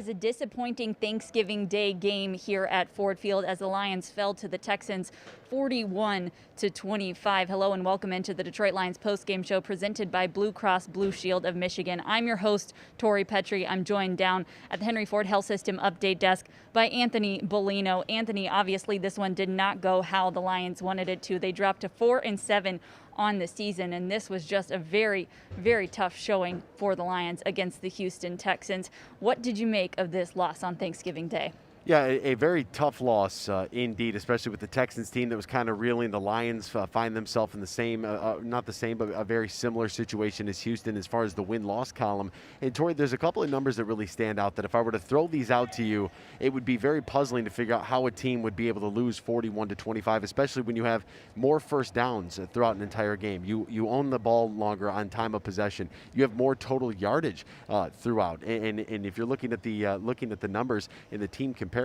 was a disappointing Thanksgiving Day game here at Ford Field as the Lions fell to the Texans 41-25. Hello and welcome into the Detroit Lions postgame show presented by Blue Cross Blue Shield of Michigan. I'm your host, Tori Petrie. I'm joined down at the Henry Ford Health System update desk by Anthony Bolino. Anthony, obviously this one did not go how the Lions wanted it to. They dropped to 4-7 on the season, and this was just a very, very tough showing for the Lions against the Houston Texans. What did you make of this loss on Thanksgiving Day? Yeah, a very tough loss indeed, especially with the Texans team that was kind of reeling. The Lions find themselves in the same, not the same, but a very similar situation as Houston as far as the win-loss column. And Tori, there's a couple of numbers that really stand out that if I were to throw these out to you, it would be very puzzling to figure out how a team would be able to lose 41-25, especially when you have more first downs throughout an entire game. You own the ball longer on time of possession. You have more total yardage throughout. And if you're looking at the numbers in the team comparison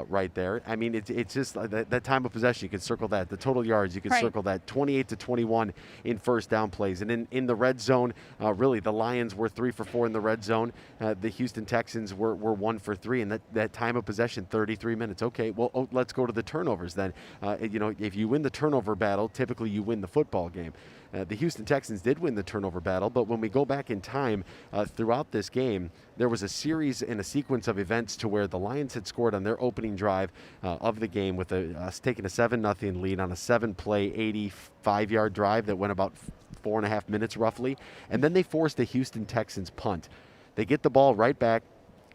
right there, I mean, it's just that time of possession. You can circle that. The total yards, you can circle that. 28-21 in first down plays. And in the red zone, really, the Lions were 3 for 4 in the red zone. The Houston Texans were 1 for 3. And that time of possession, 33 minutes. Okay, well, let's go to the turnovers then. If you win the turnover battle, typically you win the football game. The Houston Texans did win the turnover battle, but when we go back in time throughout this game, there was a series and a sequence of events to where the Lions had scored on their opening drive of the game with us taking a 7-0 lead on a 7-play, 85-yard drive that went about 4.5 minutes roughly, and then they forced the Houston Texans punt. They get the ball right back.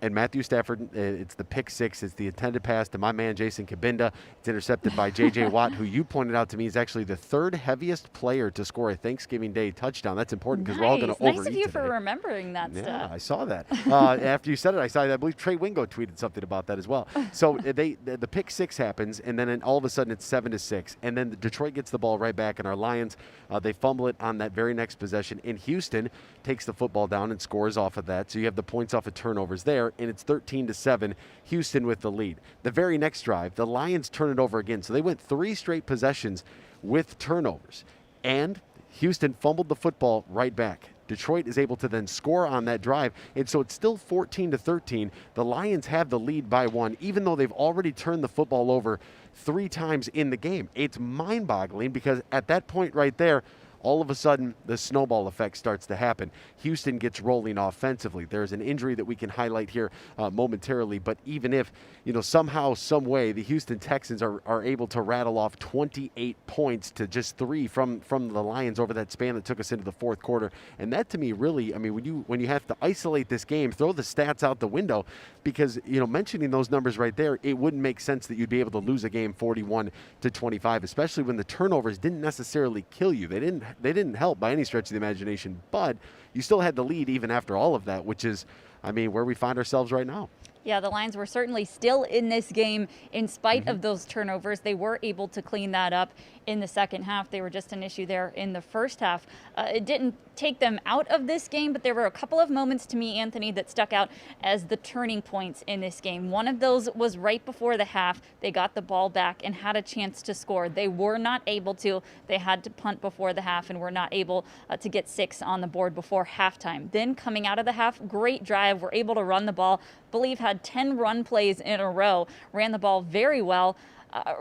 And Matthew Stafford, it's the pick six. It's the intended pass to my man, Jason Kabinda. It's intercepted by J.J. Watt, who you pointed out to me is actually the third heaviest player to score a Thanksgiving Day touchdown. That's important because we're all going to overeat Nice of you today. for remembering that stuff. Yeah, I saw that. After you said it, I believe Trey Wingo tweeted something about that as well. So the pick six happens, and then all of a sudden it's 7-6. And then Detroit gets the ball right back, and our Lions, they fumble it on that very next possession. And Houston takes the football down and scores off of that. So you have the points off of turnovers there. And it's 13-7, Houston with the lead. The very next drive, the Lions turn it over again. So they went 3 straight possessions with turnovers. And Houston fumbled the football right back. Detroit is able to then score on that drive. And so it's still 14-13. The Lions have the lead by 1, even though they've already turned the football over 3 times in the game. It's mind-boggling because at that point right there, all of a sudden, the snowball effect starts to happen. Houston gets rolling offensively. There's an injury that we can highlight here momentarily, but even if, somehow, some way, the Houston Texans are able to rattle off 28 points to just 3 from the Lions over that span that took us into the fourth quarter. And that, to me, really, I mean, when you have to isolate this game, throw the stats out the window, because, mentioning those numbers right there, it wouldn't make sense that you'd be able to lose a game 41-25, especially when the turnovers didn't necessarily kill you. They didn't help by any stretch of the imagination, but you still had the lead even after all of that, which is, I mean, where we find ourselves right now. Yeah, the Lions were certainly still in this game in spite of those turnovers. They were able to clean that up in the second half. They were just an issue there in the first half. It didn't take them out of this game, but there were a couple of moments to me, Anthony, that stuck out as the turning points in this game. One of those was right before the half. They got the ball back and had a chance to score. They were not able to. They had to punt before the half and were not able to get 6 on the board before halftime. Then coming out of the half, great drive. Were able to run the ball. Believe had 10 run plays in a row. Ran the ball very well.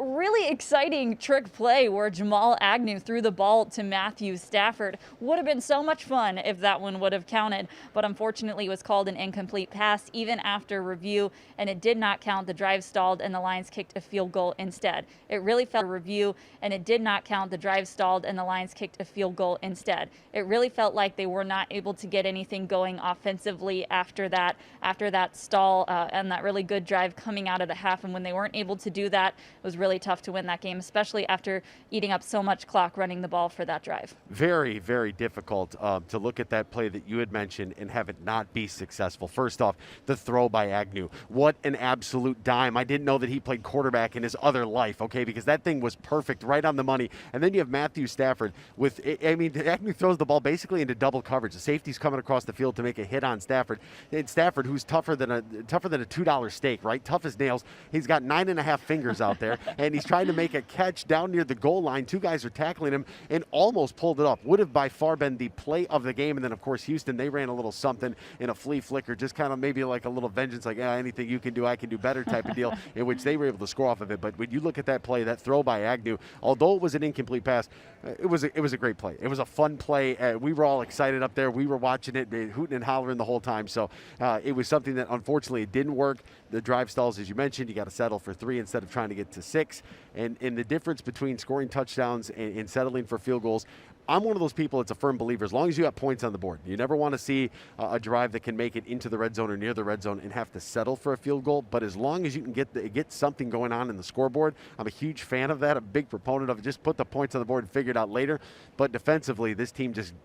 Really exciting trick play where Jamal Agnew threw the ball to Matthew Stafford. Would have been so much fun if that one would have counted, but unfortunately was called an incomplete pass even after review, and it did not count. The drive stalled and the Lions kicked a field goal instead. It really felt review, and it did not count. The drive stalled and the Lions kicked a field goal instead. It really felt like they were not able to get anything going offensively after that stall and that really good drive coming out of the half, and when they weren't able to do that, it was really tough to win that game, especially after eating up so much clock running the ball for that drive. Very, very difficult to look at that play that you had mentioned and have it not be successful. First off, the throw by Agnew. What an absolute dime. I didn't know that he played quarterback in his other life, okay, because that thing was perfect, right on the money. And then you have Matthew Stafford with, I mean, Agnew throws the ball basically into double coverage. The safety's coming across the field to make a hit on Stafford. And Stafford, who's tougher than a $2 steak, right? Tough as nails. He's got 9.5 fingers out there. there, and he's trying to make a catch down near the goal line. Two guys are tackling him and almost pulled it off. Would have by far been the play of the game. And then, of course, Houston, they ran a little something in a flea flicker, just kind of maybe like a little vengeance, like, anything you can do, I can do better type of deal, in which they were able to score off of it. But when you look at that play, that throw by Agnew, although it was an incomplete pass, it was a great play. It was a fun play. We were all excited up there. We were watching it, hooting and hollering the whole time. So it was something that, unfortunately, it didn't work. The drive stalls, as you mentioned, you got to settle for 3 instead of trying to get to 6. And the difference between scoring touchdowns and settling for field goals, I'm one of those people that's a firm believer. As long as you got points on the board, you never want to see a drive that can make it into the red zone or near the red zone and have to settle for a field goal. But as long as you can get something going on in the scoreboard, I'm a huge fan of that, a big proponent of it. Just put the points on the board and figure it out later. But defensively, this team just,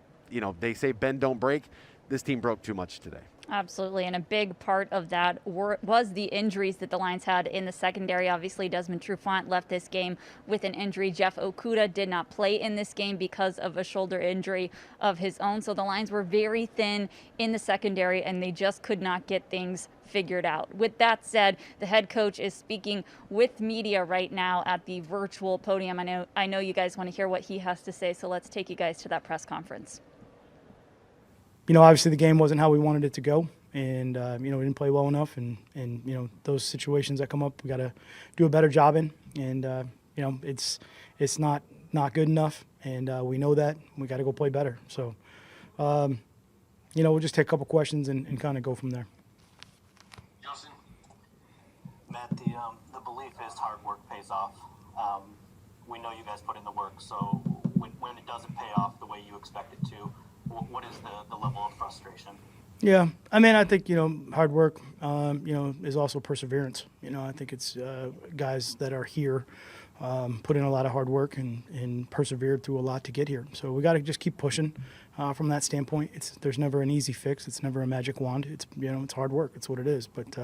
they say bend, don't break. This team broke too much today. Absolutely, and a big part of that was the injuries that the Lions had in the secondary. Obviously, Desmond Trufant left this game with an injury. Jeff Okudah did not play in this game because of a shoulder injury of his own. So the Lions were very thin in the secondary, and they just could not get things figured out. With that said, the head coach is speaking with media right now at the virtual podium. I know you guys want to hear what he has to say, so let's take you guys to that press conference. Obviously the game wasn't how we wanted it to go, and we didn't play well enough, and those situations that come up, we got to do a better job in, and it's not good enough, and we know that. We got to go play better. So, we'll just take a couple questions and kind of go from there. Justin, Matt, the belief is hard work pays off. We know you guys put in the work, so when it doesn't pay off the way you expect it to, what is the level of frustration? Yeah, I think hard work, is also perseverance. I think it's guys that are here put in a lot of hard work and persevered through a lot to get here. So we got to just keep pushing from that standpoint. There's never an easy fix. It's never a magic wand. It's hard work. It's what it is. But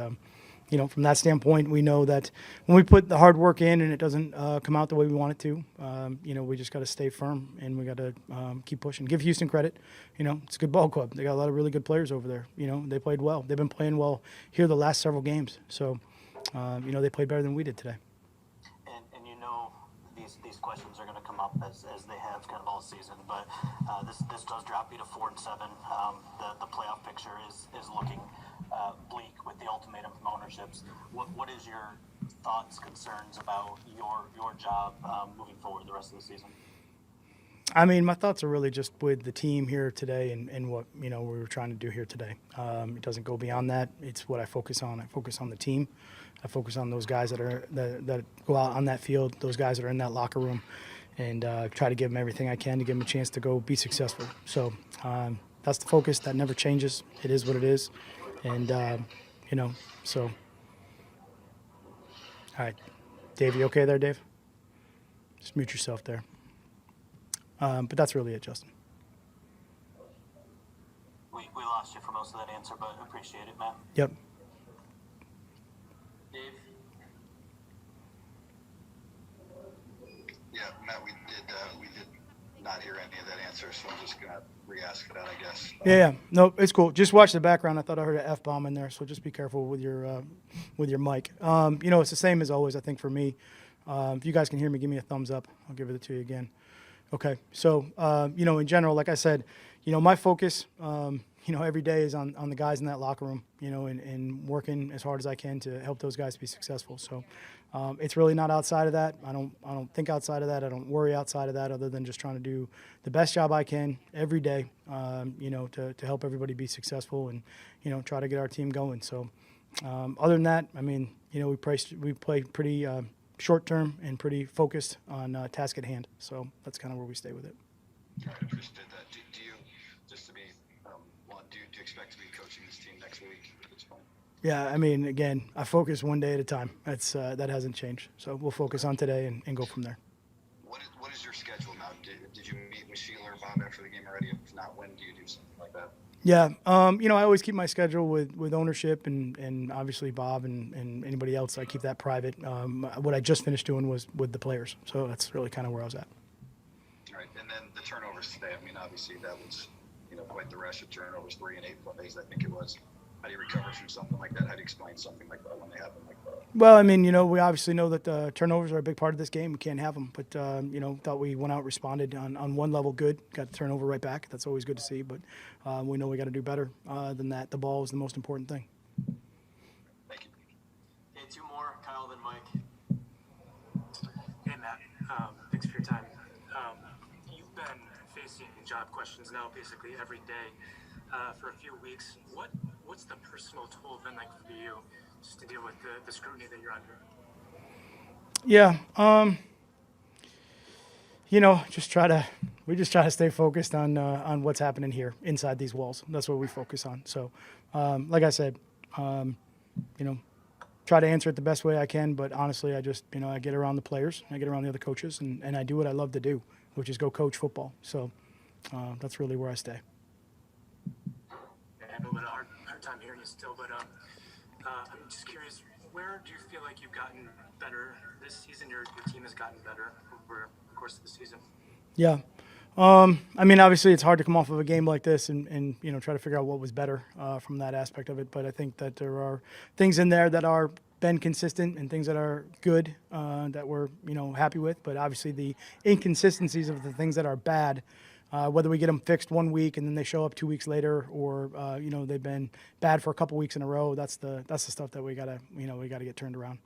from that standpoint, we know that when we put the hard work in and it doesn't come out the way we want it to, we just got to stay firm and we got to keep pushing. Give Houston credit. It's a good ball club. They got a lot of really good players over there. They played well. They've been playing well here the last several games. So, they played better than we did today. And these questions are going to come up as they have kind of all season, but this does drop you to 4-7. The playoff picture is looking bleak with the ultimatum from ownerships. What is your thoughts, concerns about your job moving forward the rest of the season? My thoughts are really just with the team here today and what we were trying to do here today. It doesn't go beyond that. It's what I focus on. I focus on the team. I focus on those guys that go out on that field, those guys that are in that locker room, and try to give them everything I can to give them a chance to go be successful. So that's the focus. That never changes. It is what it is. And, so. All right. Dave, you okay there, Dave? Just mute yourself there. But that's really it, Justin. We lost you for most of that answer, but appreciate it, Matt. Yep. Dave? Yeah, Matt, we did not hear any of that answer, so I'm just going to re-ask that, I guess. Yeah. No, it's cool. Just watch the background. I thought I heard an F-bomb in there, so just be careful with your mic. It's the same as always, I think, for me. If you guys can hear me, give me a thumbs up. I'll give it to you again. Okay. So, in general, like I said, my focus, every day is on the guys in that locker room, and working as hard as I can to help those guys be successful. So it's really not outside of that. I don't think outside of that. I don't worry outside of that other than just trying to do the best job I can every day, to help everybody be successful and, try to get our team going. So other than that, we play pretty short term and pretty focused on task at hand. So that's kind of where we stay with it. All right, understood that. Do you, just to be blunt, do you expect to be coaching this team next week at this point? Yeah, again, I focus one day at a time. That's that hasn't changed. So we'll focus on today and go from there. What is your schedule now? Did you meet with Sheila or Bob after the game already? If not, when do you do something like that? Yeah, I always keep my schedule with ownership and obviously Bob and anybody else. I keep that private. What I just finished doing was with the players, so that's really kind of where I was at. All right, and then the turnovers today. Obviously that was quite the rush of turnovers, 3 and 8 plays, I think it was. How do you recover from something like that? How do you explain something like that when they happen like that? Well, I mean, we obviously know that turnovers are a big part of this game. We can't have them, but thought we went out, responded on one level, good, got the turnover right back. That's always good to see, but we know we got to do better than that. The ball is the most important thing. Thank you. Hey, two more, Kyle then Mike. Hey, Matt. Thanks for your time. You've been facing job questions now basically every day for a few weeks. What's the personal toll been like for you just to deal with the scrutiny that you're under? Yeah, we just try to stay focused on what's happening here inside these walls. That's what we focus on. So, like I said, try to answer it the best way I can. But honestly, I just I get around the players, I get around the other coaches, and I do what I love to do, which is go coach football. So that's really where I stay. I have a little hard time hearing you still, but I'm just curious, where do you feel like you've gotten better this season? Your team has gotten better over the course of the season. Yeah. I mean, obviously, it's hard to come off of a game like this and try to figure out what was better from that aspect of it. But I think that there are things in there that are been consistent and things that are good that we're happy with. But obviously, the inconsistencies of the things that are bad, whether we get them fixed 1 week and then they show up 2 weeks later, or they've been bad for a couple weeks in a row. That's the stuff that we gotta get turned around.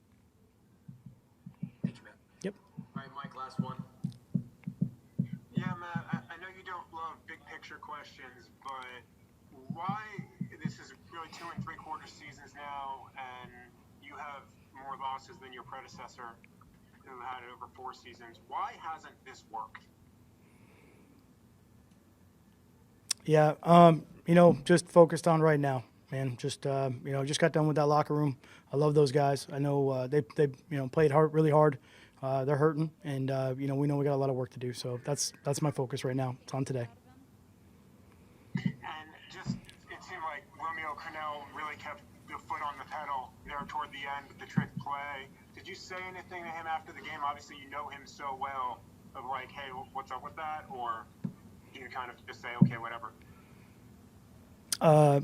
Thank you, man. Yep. All right, Mike, last one. Yeah, Matt, I know you don't love big picture questions, but why this is really 2 3/4 seasons now, and you have more losses than your predecessor who had it over 4 seasons. Why hasn't this worked? Yeah, just focused on right now, man. Just got done with that locker room. I love those guys. I know they played hard, really hard. They're hurting, and we know we got a lot of work to do. So that's my focus right now. It's on today. And just, it seemed like Romeo Crennel really kept the foot on the pedal there toward the end with the trick play. Did you say anything to him after the game? Obviously, you know him so well, of like, hey, what's up with that? Or do you kind of just say, okay, whatever?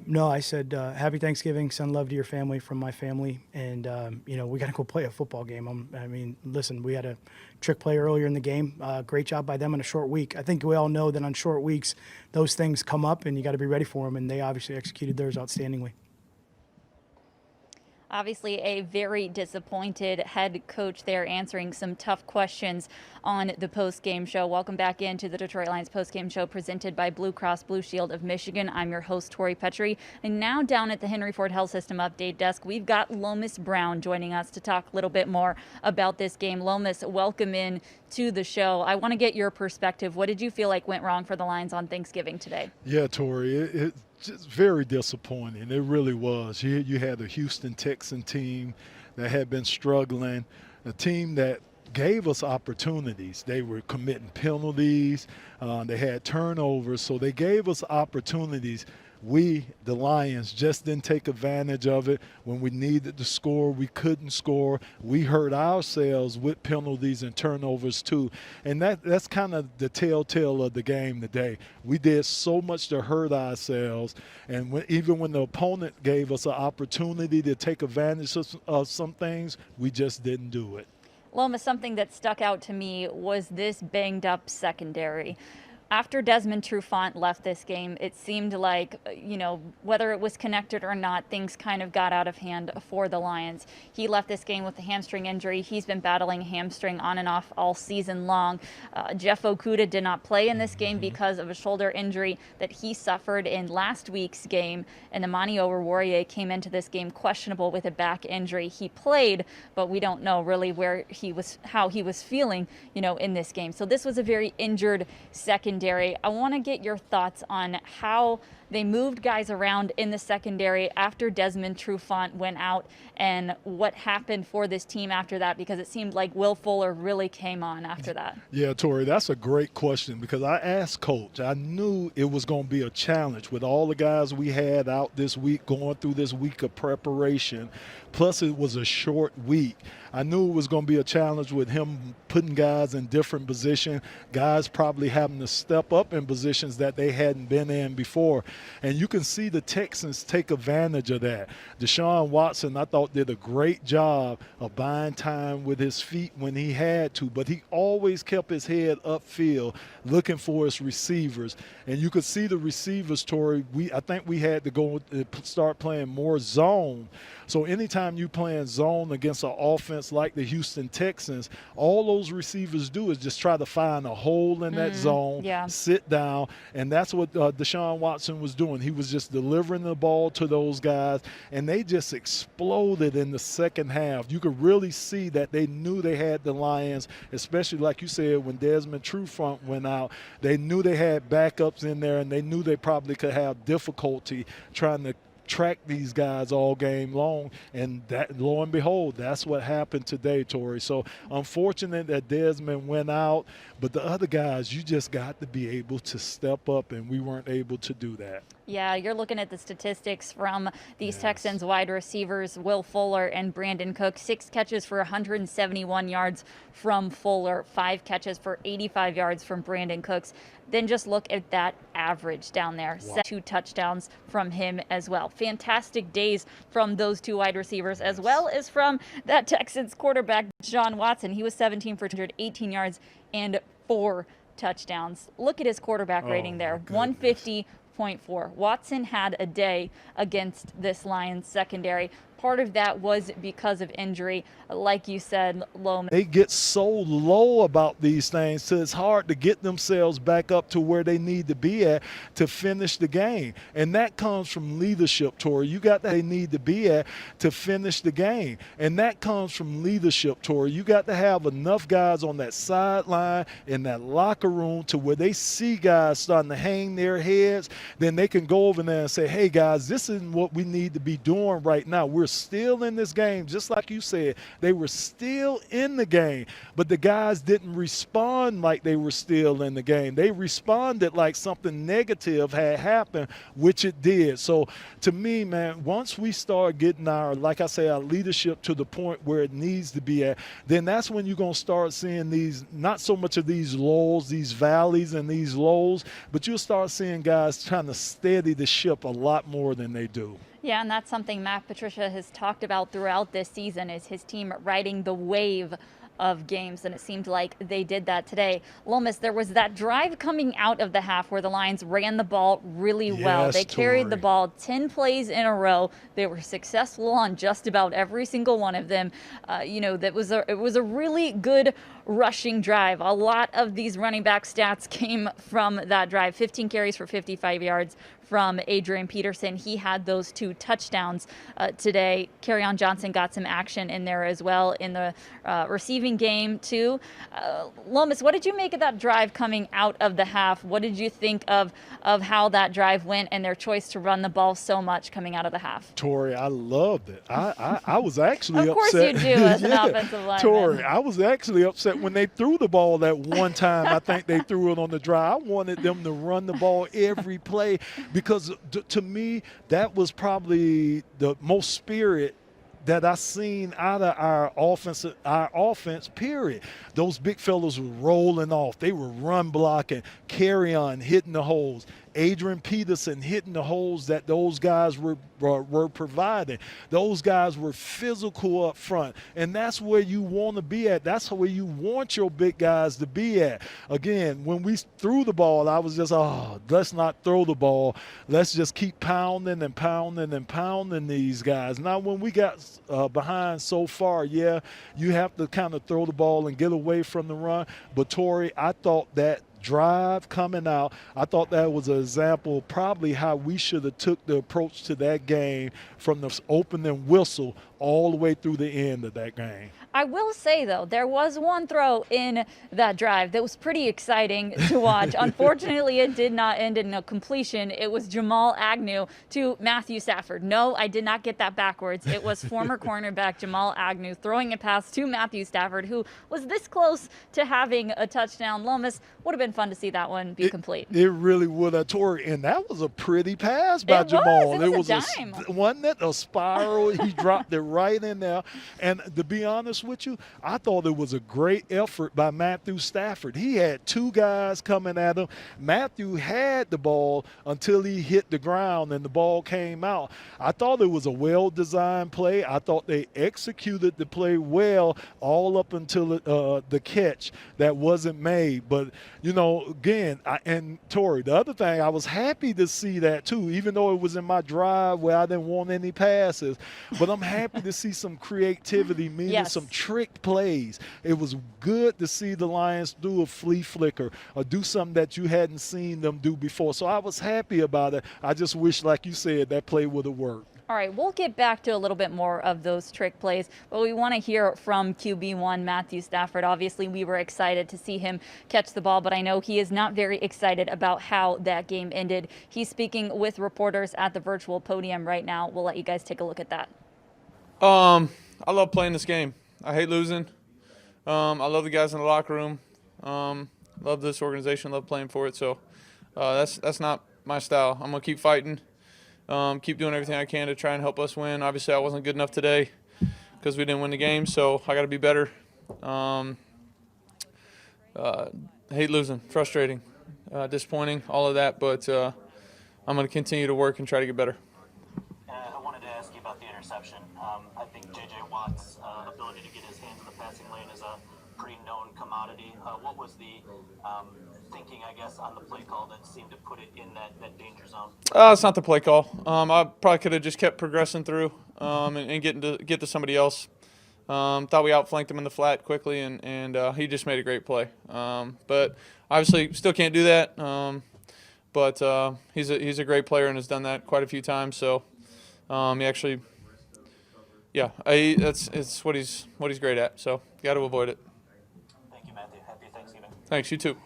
No, I said, happy Thanksgiving, send love to your family from my family. And, we got to go play a football game. Listen, we had a trick play earlier in the game. Great job by them in a short week. I think we all know that on short weeks, those things come up and you got to be ready for them. And they obviously executed theirs outstandingly. Obviously, a very disappointed head coach there, answering some tough questions on the post-game show. Welcome back into the Detroit Lions post-game show presented by Blue Cross Blue Shield of Michigan. I'm your host, Tori Petrie. And now down at the Henry Ford Health System update desk, we've got Lomas Brown joining us to talk a little bit more about this game. Lomas, welcome in to the show. I want to get your perspective. What did you feel like went wrong for the Lions on Thanksgiving today? Yeah, Tori, it's just very disappointing. It really was. You had the Houston Texans team that had been struggling, a team that gave us opportunities. They were committing penalties. They had turnovers, so they gave us opportunities. We, the Lions, just didn't take advantage of it. When we needed to score, we couldn't score. We hurt ourselves with penalties and turnovers too. And that's kind of the telltale of the game today. We did so much to hurt ourselves. And even when the opponent gave us an opportunity to take advantage of some things, we just didn't do it. Lomas, something that stuck out to me was this banged up secondary. After Desmond Trufant left this game, it seemed like, whether it was connected or not, things kind of got out of hand for the Lions. He left this game with a hamstring injury. He's been battling hamstring on and off all season long. Jeff Okudah did not play in this game because of a shoulder injury that he suffered in last week's game. And Amani Oruwariye came into this game questionable with a back injury. He played, but we don't know really how he was feeling, in this game. So this was a very injured secondary. I want to get your thoughts on how they moved guys around in the secondary after Desmond Trufant went out and what happened for this team after that, because it seemed like Will Fuller really came on after that. Yeah, Tori, that's a great question because I asked Coach. I knew it was going to be a challenge with all the guys we had out this week, going through this week of preparation. Plus, it was a short week. I knew it was going to be a challenge with him putting guys in different positions, guys probably having to step up in positions that they hadn't been in before. And you can see the Texans take advantage of that. Deshaun Watson, I thought, did a great job of buying time with his feet when he had to, but he always kept his head upfield looking for his receivers. And you could see the receivers, Torrey, I think we had to go start playing more zone. So anytime you playing zone against an offense like the Houston Texans, all those receivers do is just try to find a hole in that zone, sit down, and that's what Deshaun Watson was doing. He was just delivering the ball to those guys, and they just exploded in the second half. You could really see that they knew they had the Lions, especially like you said, when Desmond Trufant went out. They knew they had backups in there, and they knew they probably could have difficulty trying to track these guys all game long, and that, lo and behold, that's what happened today, Torrey. So unfortunate that Desmond went out, but the other guys, you just got to be able to step up, and we weren't able to do that. Yeah, you're looking at the statistics from these Texans wide receivers, Will Fuller and Brandon Cooks. 6 catches for 171 yards from Fuller, 5 catches for 85 yards from Brandon Cooks. Then just look at that average down there. Wow. 2 touchdowns from him as well. Fantastic days from those 2 wide receivers, as well as from that Texans quarterback, Deshaun Watson. He was 17 for 218 yards and 4 touchdowns. Look at his quarterback rating there, 150.4. Watson had a day against this Lions secondary. Part of that was because of injury, like you said, Lomas. They get so low about these things, so it's hard to get themselves back up to where they need to be at to finish the game. And that comes from leadership, Torrey. You got that they need to be at to finish the game. And that comes from leadership, Torrey. You got to have enough guys on that sideline in that locker room to where they see guys starting to hang their heads, then they can go over there and say, hey, guys, this isn't what we need to be doing right now. We're still in this game, just like you said. They were still in the game, but the guys didn't respond like they were still in the game. They responded like something negative had happened, which it did. So to me, man, once we start getting our, like I say, our leadership to the point where it needs to be at, then that's when you're going to start seeing these, not so much of these lulls, these valleys and these lows, but you'll start seeing guys trying to steady the ship a lot more than they do. Yeah, and that's something Matt Patricia has talked about throughout this season, is his team riding the wave of games, and it seemed like they did that today. Lomas, there was that drive coming out of the half where the Lions ran the ball really well. They carried the ball 10 plays in a row. They were successful on just about every single one of them. It was a really good rushing drive. A lot of these running back stats came from that drive. 15 carries for 55 yards from Adrian Peterson. He had those 2 touchdowns today. Kerryon Johnson got some action in there as well in the receiving game too. Lomas, what did you make of that drive coming out of the half? What did you think of how that drive went and their choice to run the ball so much coming out of the half? Torrey, I loved it. I was actually upset. Of course you do as an offensive lineman. Torrey, I was actually upset when they threw the ball that one time. I think they threw it on the drive. I wanted them to run the ball every play, because to me, that was probably the most spirit that I seen out of our offense, period. Those big fellas were rolling off. They were run blocking, Kerryon hitting the holes, Adrian Peterson hitting the holes that those guys were providing. Those guys were physical up front, and that's where you want to be at. That's where you want your big guys to be at. Again, when we threw the ball, I was just, let's not throw the ball. Let's just keep pounding and pounding and pounding these guys. Now, when we got behind so far, you have to kind of throw the ball and get away from the run. But, Torrey, I thought that drive coming out, I thought that was an example probably how we should have took the approach to that game from the opening whistle all the way through the end of that game. I will say, though, there was one throw in that drive that was pretty exciting to watch. Unfortunately, it did not end in a completion. It was Jamal Agnew to Matthew Stafford. No, I did not get that backwards. It was former cornerback Jamal Agnew throwing a pass to Matthew Stafford, who was this close to having a touchdown. Lomas, would have been fun to see that one be complete. It really would have, Torrey, and that was a pretty pass by Jamal. It was a dime. Wasn't it a spiral? He dropped it right in there. And to be honest with you, I thought it was a great effort by Matthew Stafford. He had two guys coming at him. Matthew had the ball until he hit the ground and the ball came out. I thought it was a well-designed play. I thought they executed the play well all up until the catch that wasn't made. But, you know, again, and Tori, the other thing, I was happy to see that too, even though it was in my drive where I didn't want any passes. But I'm happy to see some creativity, meaning some trick plays. It was good to see the Lions do a flea flicker or do something that you hadn't seen them do before. So I was happy about it. I just wish, like you said, that play would have worked. All right, we'll get back to a little bit more of those trick plays, but we want to hear from QB1 Matthew Stafford. Obviously, we were excited to see him catch the ball, but I know he is not very excited about how that game ended. He's speaking with reporters at the virtual podium right now. We'll let you guys take a look at that. I love playing this game. I hate losing. I love the guys in the locker room. Love this organization. Love playing for it. So that's not my style. I'm gonna keep fighting. Keep doing everything I can to try and help us win. Obviously, I wasn't good enough today because we didn't win the game, so I got to be better. Hate losing, frustrating, disappointing, all of that, but I'm going to continue to work and try to get better. I wanted to ask you about the interception. I think J.J. Watt's ability to get his hands in the passing lane is a pretty known commodity. What was the thinking, I guess, on the play call that seemed to put it in that danger zone? It's not the play call. I probably could have just kept progressing through and get to somebody else. Thought we outflanked him in the flat quickly, and he just made a great play. But obviously, still can't do that. But he's a great player and has done that quite a few times. So he actually, it's what he's great at. So got to avoid it. Thank you, Matthew. Happy Thanksgiving. Thanks. You too.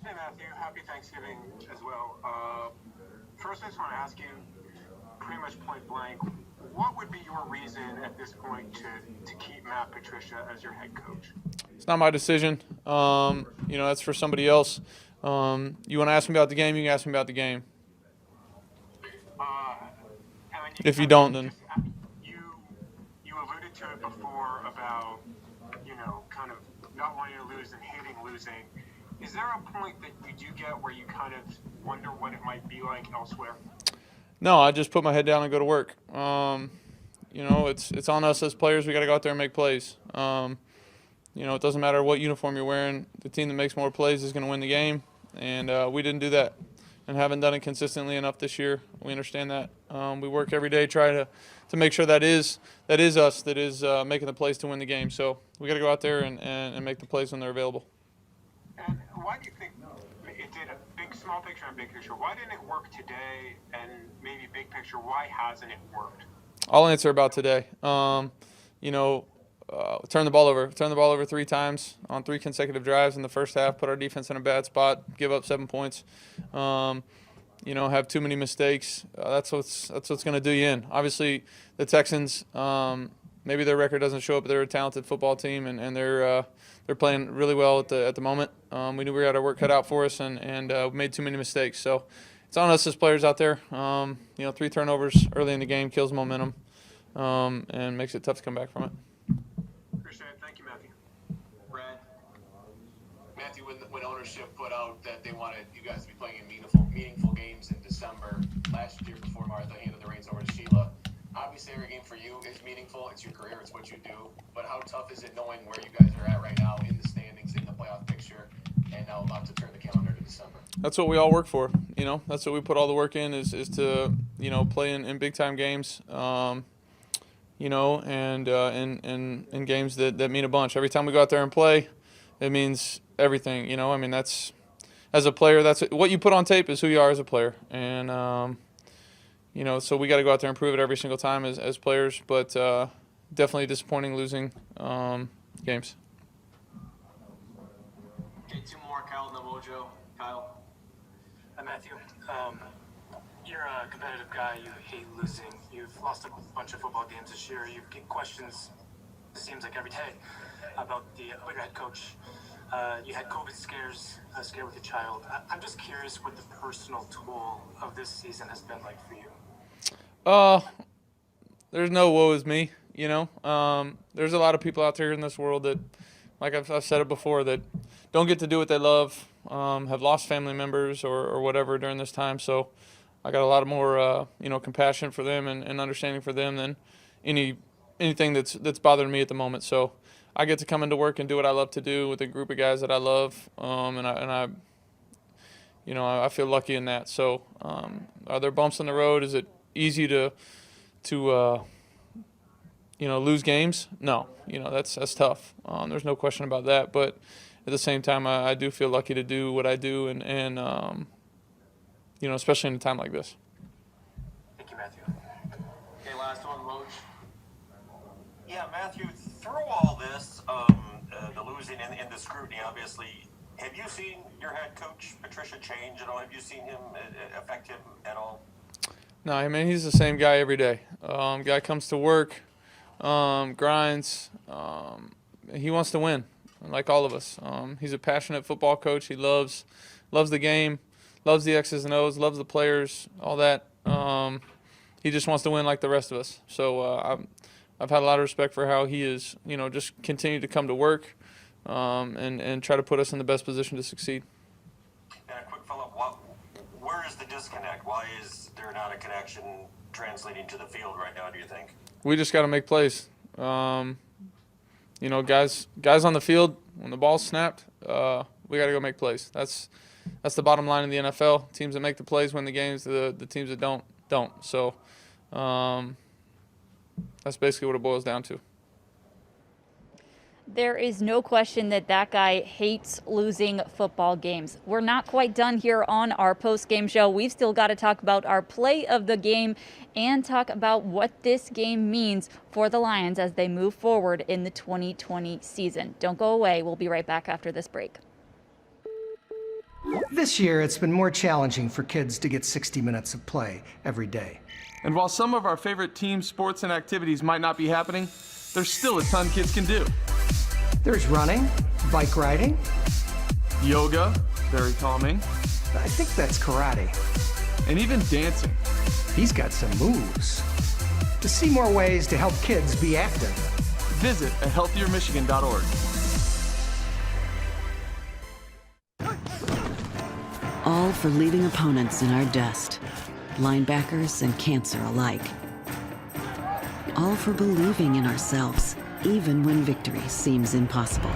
Hey, Matthew. Happy Thanksgiving as well. First, I just want to ask you, pretty much point blank, what would be your reason at this point to keep Matt Patricia as your head coach? It's not my decision. That's for somebody else. You want to ask me about the game, you can ask me about the game. If you don't, then you alluded to it before about kind of not wanting to lose and hating losing. Is there a point that you do get where you kind of wonder what it might be like elsewhere? No, I just put my head down and go to work. It's on us as players. We got to go out there and make plays. It doesn't matter what uniform you're wearing. The team that makes more plays is going to win the game, and we didn't do that and haven't done it consistently enough this year. We understand that. We work every day trying to make sure that is us, that is making the plays to win the game. So we got to go out there and make the plays when they're available. And why do you think it did small picture and big picture? Why didn't it work today? And maybe big picture, why hasn't it worked? I'll answer about today. Turn the ball over. Turn the ball over 3 times on 3 consecutive drives in the first half. Put our defense in a bad spot. Give up 7 points. Have too many mistakes. That's what's going to do you in. Obviously, the Texans. Maybe their record doesn't show up, but they're a talented football team, and they're playing really well at the moment. We knew we had our work cut out for us, and made too many mistakes. So it's on us as players out there. 3 turnovers early in the game kills momentum, and makes it tough to come back from it. Appreciate it. Thank you, Matthew. Brad, Matthew, when ownership put out that they wanted you guys to be playing in meaningful games in December last year before Martha handed the reins over to Sheila. Obviously, every game for you is meaningful. It's your career. It's what you do. But how tough is it knowing where you guys are at right now in the standings, in the playoff picture, and now about to turn the calendar to December? That's what we all work for. That's what we put all the work in is to, play in big-time games, and in games that mean a bunch. Every time we go out there and play, it means everything. That's as a player, that's what you put on tape is who you are as a player. And, so we got to go out there and prove it every single time as players, but definitely disappointing losing games. Okay, 2 more. Kyle Namojo. Kyle. Matthew, you're a competitive guy. You hate losing. You've lost a bunch of football games this year. You get questions, it seems like every day, about your head coach. You had COVID scare with your child. I'm just curious what the personal toll of this season has been like for you. there's no woe is me, you know. There's a lot of people out there in this world that, like I've said it before, that don't get to do what they love, have lost family members or whatever during this time. So I got a lot of more, compassion for them and understanding for them than anything that's bothering me at the moment. So I get to come into work and do what I love to do with a group of guys that I love, I feel lucky in that. So are there bumps in the road? Is it easy to lose games? No, that's tough. There's no question about that. But at the same time, I do feel lucky to do what I do, and especially in a time like this. Thank you, Matthew. Okay, last one, Loach. Yeah, Matthew, through all this, the losing and the scrutiny, obviously, have you seen your head coach, Patricia, change at all? Have you seen him affect him at all? No, I mean, he's the same guy every day. Guy comes to work, grinds. He wants to win, like all of us. He's a passionate football coach. He loves the game, loves the X's and O's, loves the players, all that. He just wants to win like the rest of us. So I've had a lot of respect for how he is, just continue to come to work and try to put us in the best position to succeed. And a quick follow-up, where is the disconnect? Why is there not a connection translating to the field right now, do you think? We just got to make plays. Guys on the field, when the ball's snapped, we got to go make plays. That's the bottom line in the NFL. Teams that make the plays win the games. The teams that don't. So that's basically what it boils down to. There is no question that guy hates losing football games. We're not quite done here on our post-game show. We've still got to talk about our play of the game and talk about what this game means for the Lions as they move forward in the 2020 season. Don't go away. We'll be right back after this break. This year, it's been more challenging for kids to get 60 minutes of play every day. And while some of our favorite team sports and activities might not be happening, there's still a ton kids can do. There's running, bike riding. Yoga, very calming. I think that's karate. And even dancing. He's got some moves. To see more ways to help kids be active, visit ahealthiermichigan.org. All for leaving opponents in our dust, linebackers and cancer alike. All for believing in ourselves, even when victory seems impossible.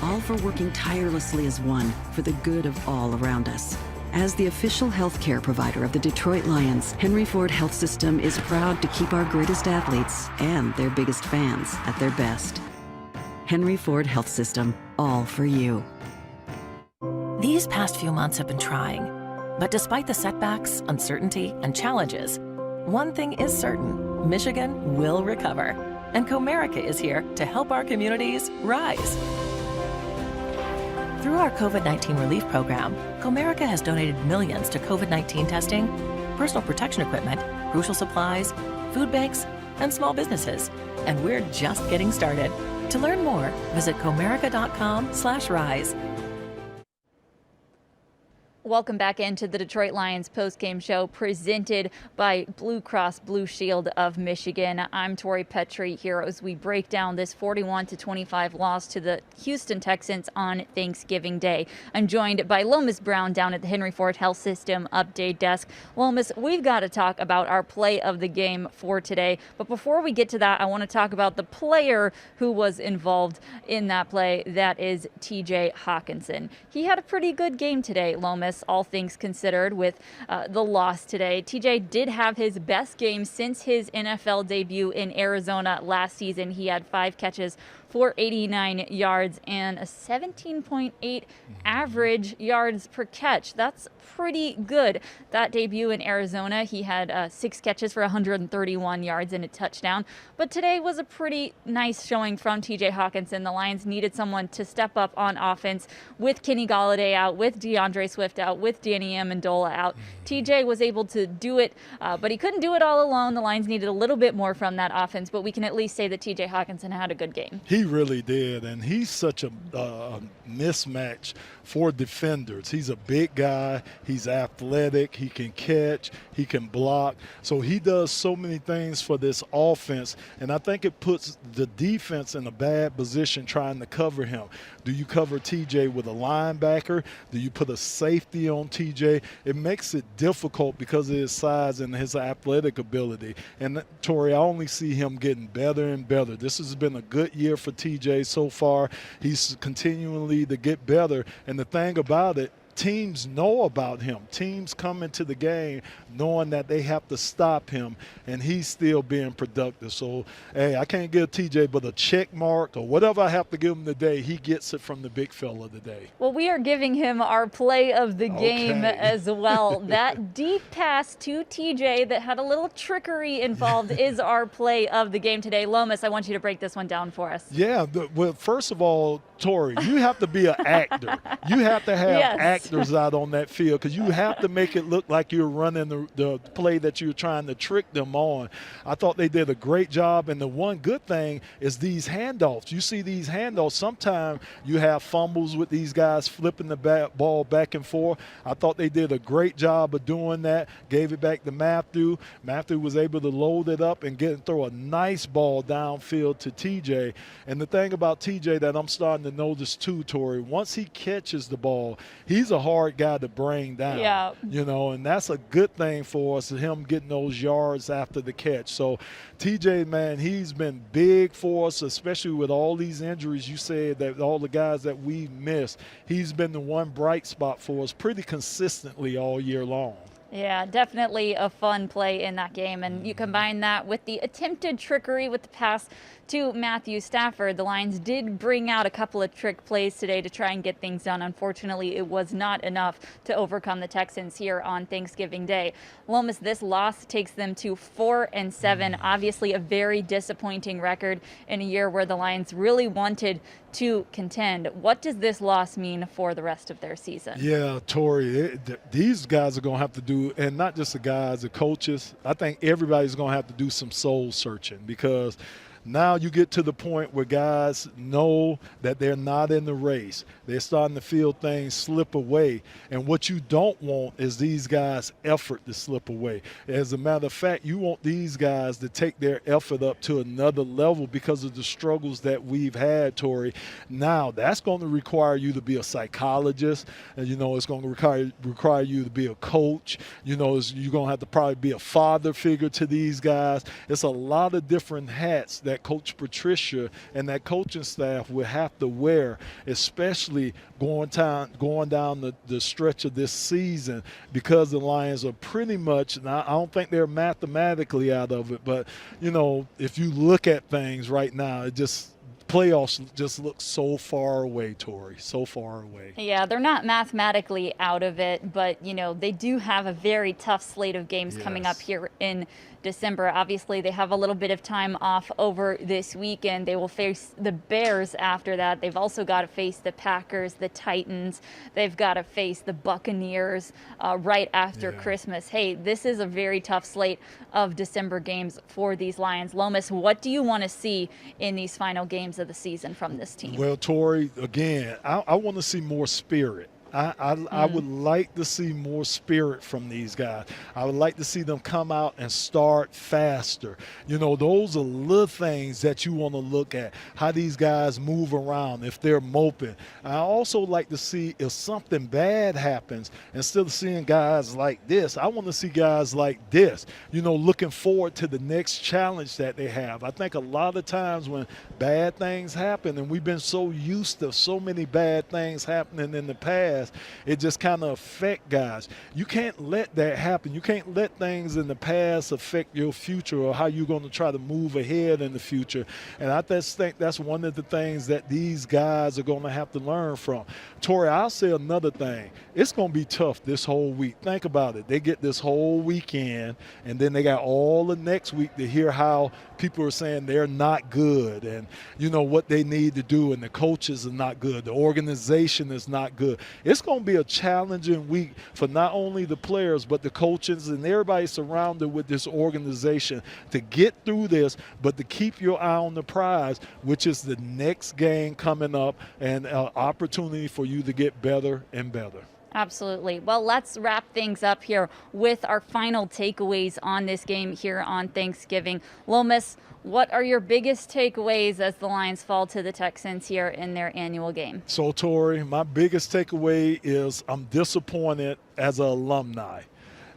All for working tirelessly as one for the good of all around us. As the official healthcare provider of the Detroit Lions, Henry Ford Health System is proud to keep our greatest athletes and their biggest fans at their best. Henry Ford Health System, all for you. These past few months have been trying, but despite the setbacks, uncertainty, and challenges, one thing is certain: Michigan will recover, and Comerica is here to help our communities rise. Through our COVID-19 relief program, Comerica has donated millions to COVID-19 testing, personal protection equipment, crucial supplies, food banks, and small businesses, and we're just getting started. To learn more, visit comerica.com/rise. Welcome back into the Detroit Lions post-game show presented by Blue Cross Blue Shield of Michigan. I'm Tori Petrie here as we break down this 41-25 loss to the Houston Texans on Thanksgiving Day. I'm joined by Lomas Brown down at the Henry Ford Health System update desk. Lomas, we've got to talk about our play of the game for today. But before we get to that, I want to talk about the player who was involved in that play. That is TJ Hawkinson. He had a pretty good game today, Lomas, all things considered, with the loss today. TJ did have his best game since his NFL debut in Arizona last season. He had 5 catches for 89 yards and a 17.8 average yards per catch. That's pretty good. That debut in Arizona, he had 6 catches for 131 yards and a touchdown. But today was a pretty nice showing from TJ Hawkinson. The Lions needed someone to step up on offense with Kenny Golladay out, with DeAndre Swift out, with Danny Amendola out. TJ was able to do it, but he couldn't do it all alone. The Lions needed a little bit more from that offense, but we can at least say that TJ Hawkinson had a good game. He He really did, and he's such a mismatch for defenders. He's a big guy. He's athletic. He can catch. He can block. So he does so many things for this offense, and I think it puts the defense in a bad position trying to cover him. Do you cover TJ with a linebacker? Do you put a safety on TJ? It makes it difficult because of his size and his athletic ability. And, Tori, I only see him getting better and better. This has been a good year for TJ so far. He's continually to get better. And the thing about it, teams know about him. Teams come into the game knowing that they have to stop him, and he's still being productive. So, hey, I can't give TJ but a check mark or whatever I have to give him today. He gets it from the big fella today. Well, we are giving him our play of the game as well. That deep pass to TJ that had a little trickery involved is our play of the game today. Lomas, I want you to break this one down for us. Yeah, well, first of all, Tori, you have to be an actor. You have to have actors out on that field because you have to make it look like you're running the play that you're trying to trick them on. I thought they did a great job, and the one good thing is these handoffs. You see these handoffs. Sometimes you have fumbles with these guys flipping the ball back and forth. I thought they did a great job of doing that. Gave it back to Matthew. Matthew was able to load it up and throw a nice ball downfield to TJ. And the thing about TJ that I'm starting to notice too, Tori, once he catches the ball, he's a hard guy to bring down. Yeah. You know, and that's a good thing for us, him getting those yards after the catch. So TJ, man, he's been big for us, especially with all these injuries. You said that all the guys that we missed, he's been the one bright spot for us pretty consistently all year long. Yeah, definitely a fun play in that game. And you combine that with the attempted trickery with the pass to Matthew Stafford. The Lions did bring out a couple of trick plays today to try and get things done. Unfortunately, it was not enough to overcome the Texans here on Thanksgiving Day. Lomas, this loss takes them to 4-7. Obviously, a very disappointing record in a year where the Lions really wanted to contend. What does this loss mean for the rest of their season? Yeah, Tori, these guys are going to have to do, and not just the guys, the coaches, I think everybody's going to have to do some soul searching because now you get to the point where guys know that they're not in the race. They're starting to feel things slip away. And what you don't want is these guys' effort to slip away. As a matter of fact, you want these guys to take their effort up to another level because of the struggles that we've had, Tori. Now, that's going to require you to be a psychologist. And, you know, it's going to require you to be a coach. You know, you're going to have to probably be a father figure to these guys. It's a lot of different hats that Coach Patricia and that coaching staff will have to wear, especially going down the stretch of this season, because the Lions are pretty much, and I don't think they're mathematically out of it, but, you know, if you look at things right now, playoffs just look so far away, Tori, so far away. Yeah, they're not mathematically out of it, but, you know, they do have a very tough slate of games coming up here in December. Obviously, they have a little bit of time off over this weekend. They will face the Bears after that. They've also got to face the Packers, the Titans. They've got to face the Buccaneers right after Christmas. Hey, this is a very tough slate of December games for these Lions. Lomas, what do you want to see in these final games of the season from this team? Well, Tori, again, I want to see more spirit. I would like to see more spirit from these guys. I would like to see them come out and start faster. You know, those are little things that you want to look at, how these guys move around, if they're moping. I also like to see if something bad happens, instead of seeing guys like this, I want to see guys like this, you know, looking forward to the next challenge that they have. I think a lot of times when bad things happen, and we've been so used to so many bad things happening in the past, it just kind of affect guys. You can't let that happen. You can't let things in the past affect your future or how you're going to try to move ahead in the future. And I just think that's one of the things that these guys are going to have to learn from. Tori, I'll say another thing. It's going to be tough this whole week. Think about it. They get this whole weekend, and then they got all the next week to hear how people are saying they're not good and, you know, what they need to do, and the coaches are not good. The organization is not good. It's going to be a challenging week for not only the players but the coaches and everybody surrounded with this organization to get through this, but to keep your eye on the prize, which is the next game coming up and an opportunity for you to get better and better. Absolutely. Well, let's wrap things up here with our final takeaways on this game here on Thanksgiving. Lomas, what are your biggest takeaways as the Lions fall to the Texans here in their annual game? So, Tori, my biggest takeaway is I'm disappointed as an alumni.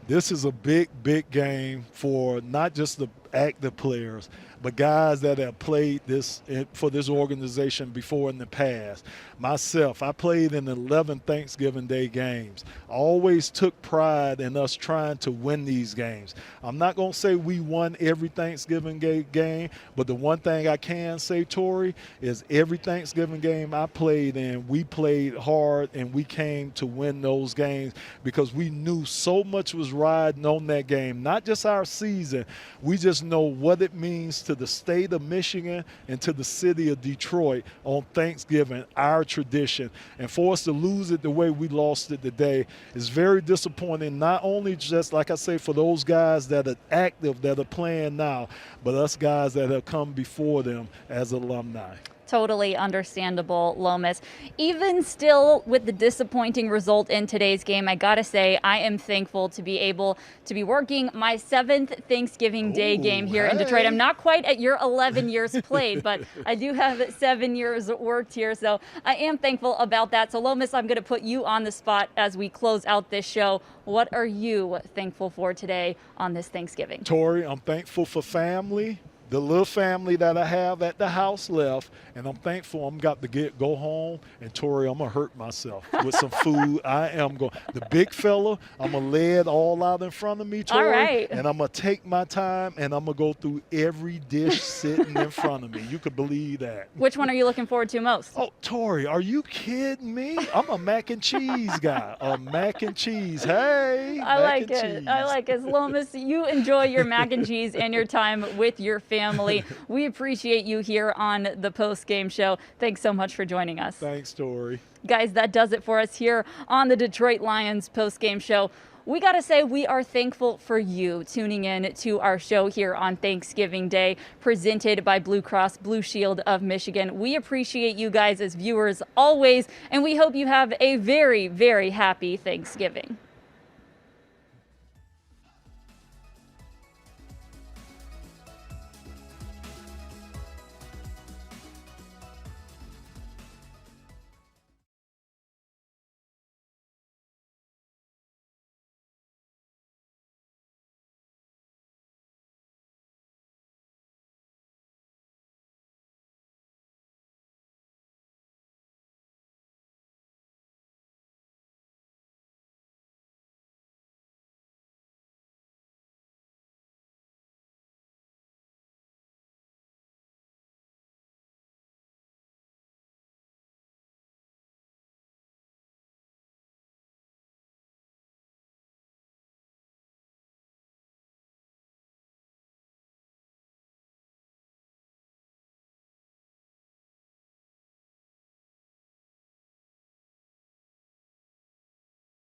This is a big, big game for not just the active players, but guys that have played this for this organization before in the past. Myself, I played in 11 Thanksgiving Day games. I always took pride in us trying to win these games. I'm not going to say we won every Thanksgiving Day game, but the one thing I can say, Tori, is every Thanksgiving game I played in, we played hard and we came to win those games because we knew so much was riding on that game. Not just our season, we just know what it means to the state of Michigan and to the city of Detroit on Thanksgiving, our tradition. And for us to lose it the way we lost it today is very disappointing, not only just, like I say, for those guys that are active, that are playing now, but us guys that have come before them as alumni. Totally understandable, Lomas. Even still, with the disappointing result in today's game, I gotta say I am thankful to be able to be working my 7th Thanksgiving Day game here in Detroit. I'm not quite at your 11 years played, but I do have 7 years worked here, so I am thankful about that. So, Lomas, I'm going to put you on the spot as we close out this show. What are you thankful for today on this Thanksgiving? Tori, I'm thankful for family. The little family that I have at the house left, and I'm thankful I'm got to go home, and Tori, I'm going to hurt myself with some food. I am going. The big fella, I'm going to lay it all out in front of me, Tori, all right. And I'm going to take my time, and I'm going to go through every dish sitting in front of me. You could believe that. Which one are you looking forward to most? Oh, Tori, are you kidding me? I'm a mac and cheese guy. A mac and cheese. Hey, I like it. I like it. Lomas, you enjoy your mac and cheese and your time with your family. We appreciate you here on the Postgame Show. Thanks so much for joining us. Thanks, Tori. Guys, that does it for us here on the Detroit Lions Postgame Show. We got to say we are thankful for you tuning in to our show here on Thanksgiving Day, presented by Blue Cross Blue Shield of Michigan. We appreciate you guys as viewers always, and we hope you have a very, very happy Thanksgiving.